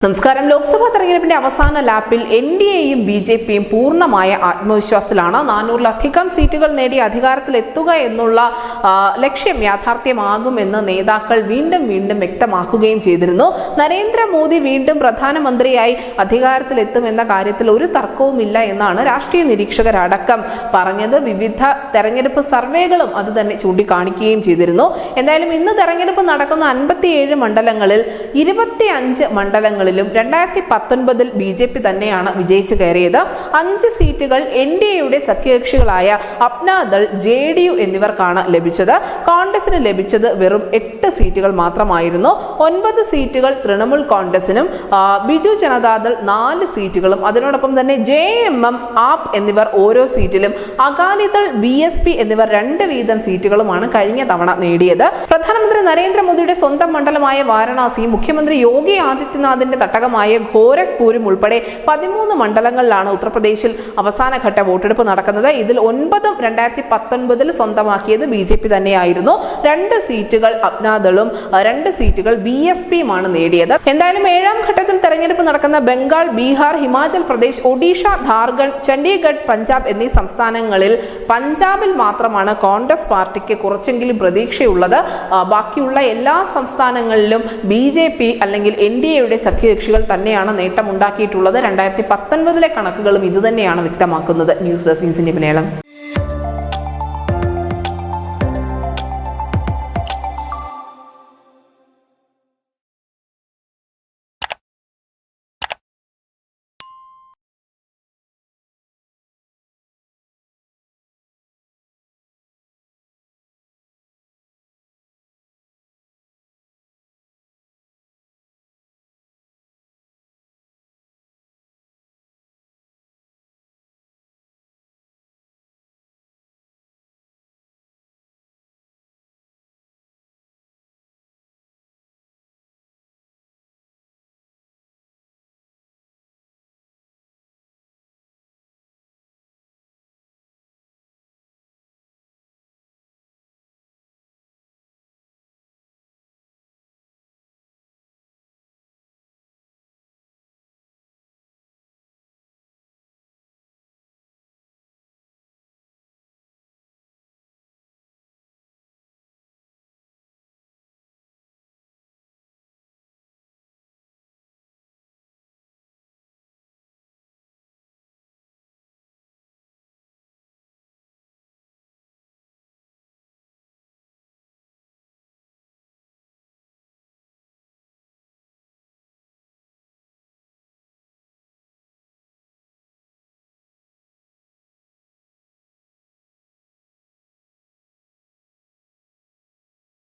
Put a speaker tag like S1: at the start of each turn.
S1: നമസ്കാരം. ലോക്സഭാ തെരഞ്ഞെടുപ്പിന്റെ അവസാന ലാപ്പിൽ എൻഡിഎയും ബിജെപിയും പൂർണ്ണമായ ആത്മവിശ്വാസത്തിലാണ്. 400-ലധികം സീറ്റുകൾ നേടി അധികാരത്തിലെത്തുക എന്നുള്ള ലക്ഷ്യം യാഥാർത്ഥ്യമാകുമെന്ന് നേതാക്കൾ വീണ്ടും വ്യക്തമാക്കുകയും ചെയ്തിരുന്നു. നരേന്ദ്രമോദി വീണ്ടും പ്രധാനമന്ത്രിയായി അധികാരത്തിലെത്തുമെന്ന കാര്യത്തിൽ ഒരു തർക്കവുമില്ല എന്നാണ് രാഷ്ട്രീയ നിരീക്ഷകരടക്കം പറഞ്ഞത്. വിവിധ തെരഞ്ഞെടുപ്പ് സർവേകളും അത് തന്നെ ചൂണ്ടിക്കാണിക്കുകയും ചെയ്തിരുന്നു. എന്തായാലും ഇന്ന് തെരഞ്ഞെടുപ്പ് നടക്കുന്ന 57 മണ്ഡലങ്ങളിൽ 25 മണ്ഡലങ്ങളിൽ 2019 ബിജെപി തന്നെയാണ് വിജയിച്ചു കയറിയത്. 5 സീറ്റുകൾ എൻഡിഎയുടെ സഖ്യകക്ഷികളായ അപ്നാദൾ, JDU എന്നിവർക്കാണ് ലഭിച്ചത്. കോൺഗ്രസിന് ലഭിച്ചത് വെറും 8 സീറ്റുകൾ മാത്രമായിരുന്നു. 9 സീറ്റുകൾ തൃണമൂൽ കോൺഗ്രസിനും ബിജു ജനതാദൾ 4 സീറ്റുകളും അതിനോടൊപ്പം തന്നെ JMM, ആപ് എന്നിവർ ഓരോ സീറ്റിലും അകാലിദൾ, BSP എന്നിവർ 2 വീതം സീറ്റുകളുമാണ് കഴിഞ്ഞ തവണ നേടിയത്. പ്രധാനമന്ത്രി നരേന്ദ്രമോദിയുടെ സ്വന്തം മണ്ഡലമായ വാരണാസി, മുഖ്യമന്ത്രി യോഗി ആദിത്യനാഥിന്റെ തട്ടകമായ ഗോരഖ്പൂരും ഉൾപ്പെടെ 13 മണ്ഡലങ്ങളിലാണ് ഉത്തർപ്രദേശിൽ അവസാനഘട്ട വോട്ടെടുപ്പ് നടക്കുന്നത്. ഇതിൽ 9 2019 സ്വന്തമാക്കിയത് BJP തന്നെയായിരുന്നു. 2 സീറ്റുകൾ അപ്നാദളും 2 സീറ്റുകൾ BSPയുമാണ് നേടിയത്. എന്തായാലും 7ാം ഘട്ടത്തിൽ തെരഞ്ഞെടുപ്പ് നടക്കുന്ന ബംഗാൾ, ബീഹാർ, ഹിമാചൽ പ്രദേശ്, ഒഡീഷ, ഝാർഖണ്ഡ്, ചണ്ഡീഗഡ്, പഞ്ചാബ് എന്നീ സംസ്ഥാനങ്ങളിൽ പഞ്ചാബിൽ മാത്രമാണ് കോൺഗ്രസ് പാർട്ടിക്ക് കുറച്ചെങ്കിലും പ്രതീക്ഷയുള്ളത്. ബാക്കിയുള്ള എല്ലാ സംസ്ഥാനങ്ങളിലും BJP അല്ലെങ്കിൽ എൻഡിഎയുടെ സഖ്യകക്ഷികൾ തന്നെയാണ് നേട്ടമുണ്ടാക്കിയിട്ടുള്ളത്. 2019 കണക്കുകളും ഇതുതന്നെയാണ് വ്യക്തമാക്കുന്നത്. News desk Malayalam.